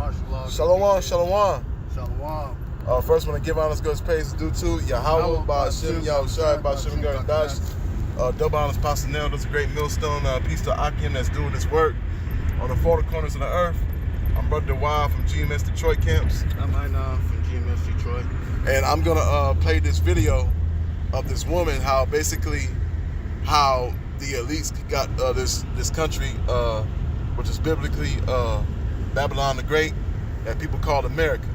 Shalom, shalom. Shalom. First, want to give honors, good praise due to Yahweh, Ba'ashem, Yahushua, Ba'ashem, Gardash. Double honors, Pastor Nell. That's a great millstone. Peace to Akim that's doing this work on the four corners of the earth. I'm Brother Wild from GMS Detroit Camps. I'm Ainan from GMS Detroit. And I'm going to play this video of this woman, how the elites got this country, which is biblically Babylon the Great, that people call America.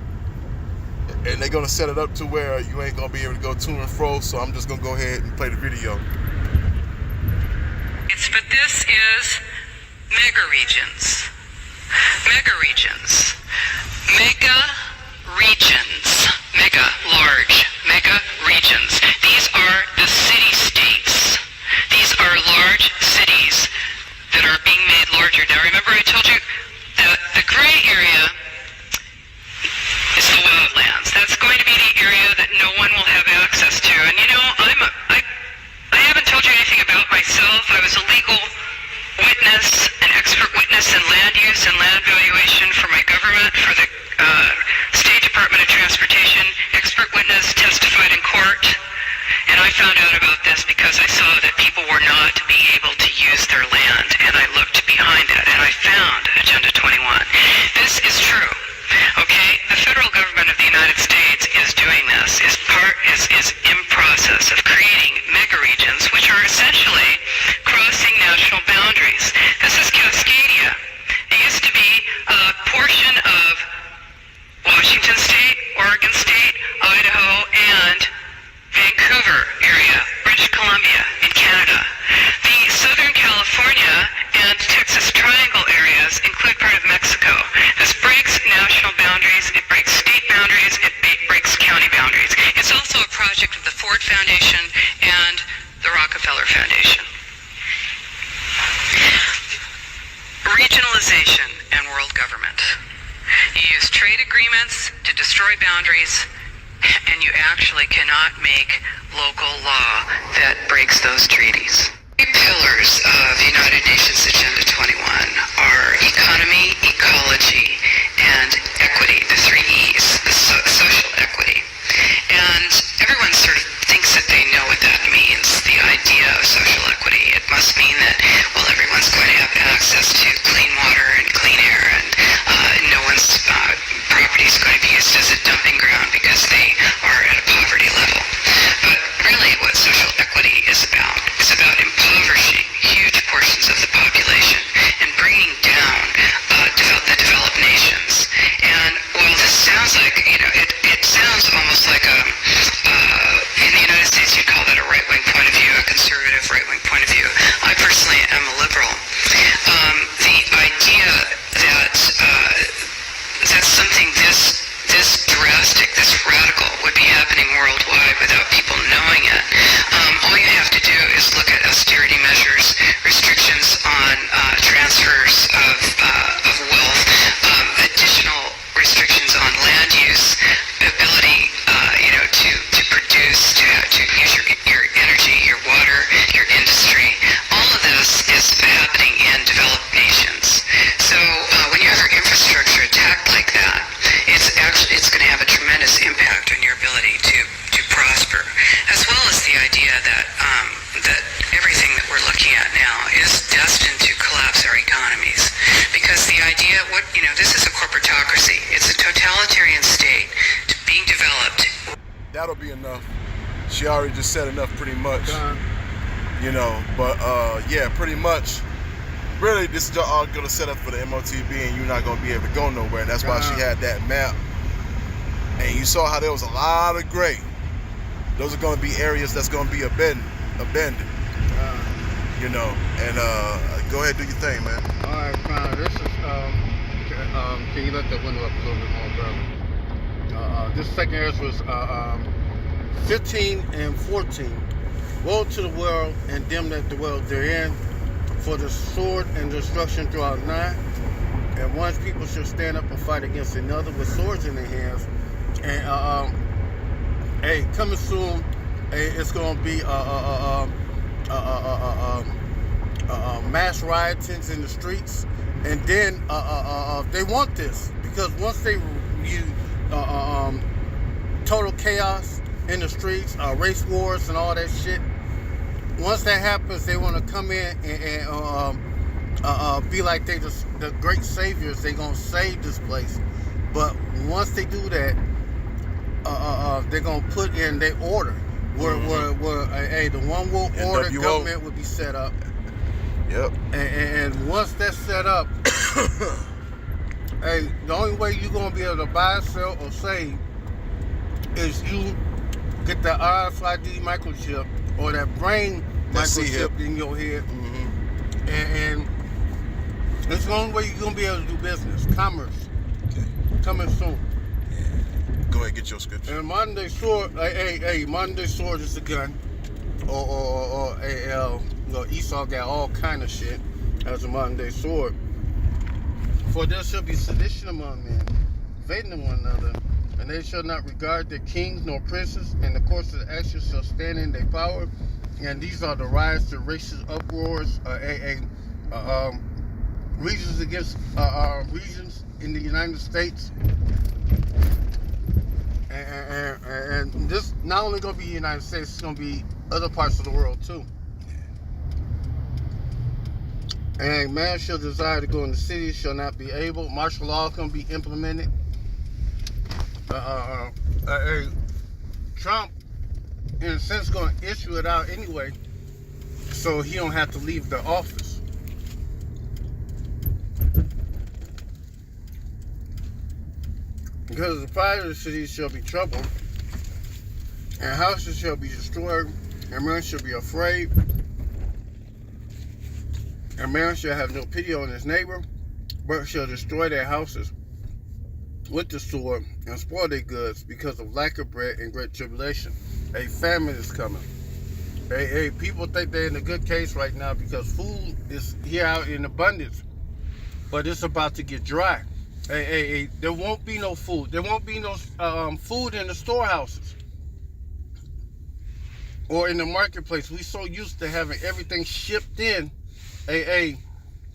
And they're going to set it up to where you ain't going to be able to go to and fro, so I'm just going to go ahead and play the video. But this is mega regions. Mega regions. Mega regions. Mega, large. Mega regions. These are the city-states. These are large cities that are being made larger. Now remember I told you that the gray area is the wildlands. That's going to be the area that no one will have access to. And you know, I haven't told you anything about myself. I was a legal witness, an expert witness in land use and land valuation for my government, for the State Department of Transportation. Expert witness, testified in court. And I found out about this because I saw that people were not being able to use their land. And I looked behind that and I found Agenda 21. This is true. Okay, the federal government of the United States is doing this, is in process of creating mega regions, which are essentially crossing national boundaries. This is Cascadia. It used to be a portion of Washington State, Oregon State, Idaho, and Vancouver area, British Columbia in Canada. The Southern California and Texas Triangle areas include part of Mexico. This breaks national boundaries, it breaks state boundaries, it breaks county boundaries. It's also a project of the Ford Foundation and the Rockefeller Foundation. Regionalization and world government. You use trade agreements to destroy boundaries, and you actually cannot make local law that breaks those treaties. The pillars of United Nations Agenda 21 are economy, ecology, and equity, the three E's, the social equity. And everyone sort of thinks that they know what that means, the idea of social equity. It must mean that, well, everyone's going to have access to clean water and clean air, and no one's property is going to be used as a dumping ground because they are at a poverty level. But really what social equity is about impoverishing huge portions of the population and bringing down the developed nations. And while this sounds like, it sounds almost like in the United States you'd call that a right-wing point of view, a conservative right-wing point of view. I personally am a liberal. The idea that that's something this drastic, this radical would be happening worldwide without people knowing it. All you have to do is look at austerity measures, restrictions on transfers of wealth, additional restrictions on land use, ability, to produce, to use your energy, your water, your industry. All of this is happening in developed nations. So when you have your infrastructure attacked like that, it's going to have a tremendous impact on your ability to prosper, as well as the idea that that everything that we're looking at now is destined to collapse our economies, because the idea, this is a corporatocracy. It's a totalitarian state being developed. That'll be enough. She already just said enough pretty much. But yeah, pretty much. Really, this is all going to set up for the MOTB, and you're not going to be able to go nowhere. And that's why she had that map. And you saw how there was a lot of gray. Those are going to be areas that's going to be abandoned. And go ahead, do your thing, man. All right, fine. This is, can you let that window up a little bit more, brother? This second verse was 15 and 14. Woe to the world and them that dwell therein, for the sword and destruction throughout night. And once people shall stand up and fight against another with swords in their hands. And coming soon, it's going to be mass riotings in the streets. And then they want this because once they you total chaos in the streets, race wars and all that shit. Once that happens, they want to come in and be like they just the great saviors. They gonna save this place, but once they do that, they're gonna put in their order where the one world order NWO. government would be set up. Yep. And once that's set up, hey, the only way you're gonna be able to buy, sell, or save is you get the RFID microchip or that brain That microchip C-hip. in your head, Mm-hmm. and it's the only way you're gonna be able to do business, commerce, Okay. coming soon. Go ahead, get your scripture. And modern day sword, modern day sword is a gun, or Esau got all kind of shit as a modern day sword. For there shall be sedition among men, invading one another, and they shall not regard their kings nor princes, and the course of the action shall stand in their power. And these are the riots, the racist uproars, regions against regions in the United States. And this not only gonna be the United States, it's gonna be other parts of the world too. And man shall desire to go in the city, shall not be able. Martial law is gonna be implemented. Trump, in a sense, gonna issue it out anyway, so he don't have to leave the office. Because the pride of the city shall be troubled, and houses shall be destroyed, and men shall be afraid, and man shall have no pity on his neighbor, but shall destroy their houses with the sword and spoil their goods because of lack of bread and great tribulation. A famine is coming. People think they're in a good case right now because food is here out in abundance, but it's about to get dry. There won't be no food. There won't be no food in the storehouses or in the marketplace. We so used to having everything shipped in.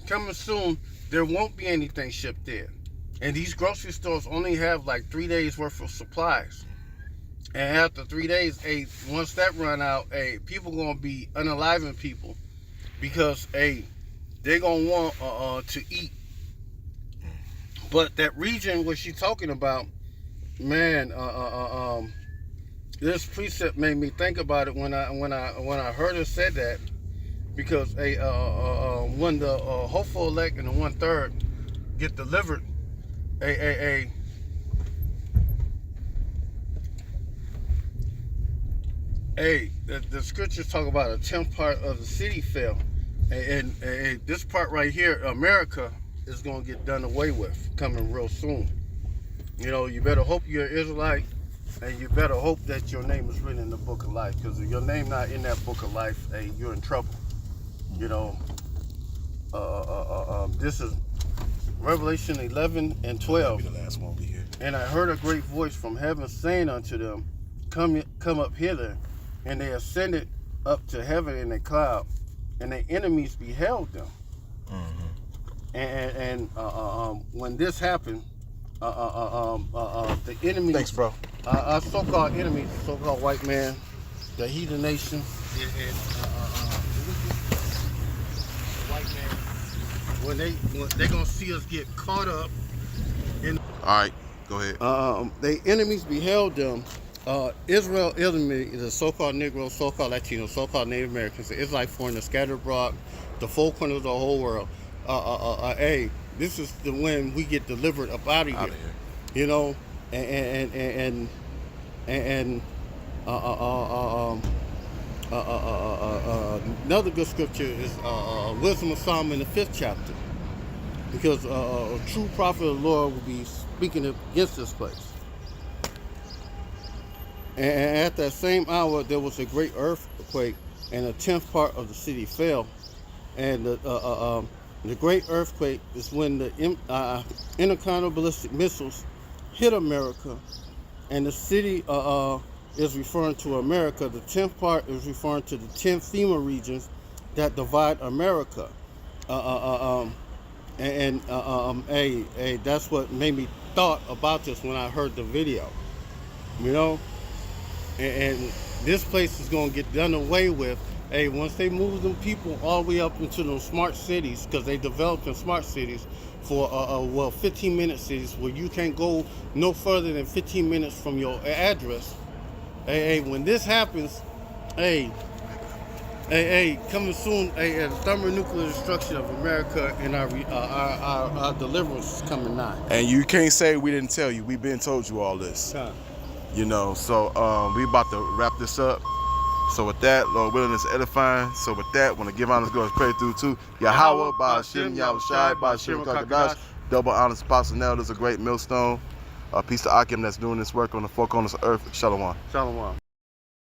Coming soon, there won't be anything shipped in. And these grocery stores only have like 3 days worth of supplies. And after 3 days, once that run out, people gonna be unaliving people because they're gonna want to eat. But that region what she's talking about, man, this precept made me think about it when I heard her said that, because when the hopeful elect and the 1/3 get delivered, the scriptures talk about a 10th part of the city fell, and this part right here, America, is going to get done away with coming real soon. You know, you better hope you're an Israelite, and you better hope that your name is written in the book of life, because if your name not in that book of life, you're in trouble. You know, this is Revelation 11 and 12. That'll be the last one we hear. And I heard a great voice from heaven saying unto them, come up hither. And they ascended up to heaven in a cloud, and their enemies beheld them. Mm-hmm. And when this happened, the enemies, Thanks, bro. our so-called enemies, the so-called white man, the heathen nation, and the white man, when they gonna see us get caught up in. All right, go ahead. The enemies beheld them. Israel enemy is a so-called Negro, so-called Latino, so-called Native Americans. It's like foreigners scattered abroad, the four corners of the whole world. This is the when we get delivered up out of here. You know, and another good scripture is Wisdom of Solomon in the 5th chapter, because a true prophet of the Lord will be speaking against this place. And at that same hour, there was a great earthquake, and a 10th part of the city fell. And the great earthquake is when the intercontinental ballistic missiles hit America, and the city is referring to America. The 10th part is referring to the 10 FEMA regions that divide America. Hey, that's what made me thought about this when I heard the video. You know, and this place is gonna get done away with. Hey, once they move them people all the way up into those smart cities, because they developed in smart cities for 15-minute cities where you can't go no further than 15 minutes from your address. Hey, when this happens, hey, coming soon, the thermonuclear destruction of America and our deliverance is coming nigh. And you can't say we didn't tell you. We've been told you all this. You know, so we about to wrap this up. So with that, Lord willing, is edifying. So with that, want to give honors, glory, praise through to Yahweh, Ba'ashem, Yahushai, Ba'ashem, Kakadash. Double honors, Apostle Nell is a great millstone. Peace to Akim that's doing this work on the four corners of earth. Shalom. Shalom.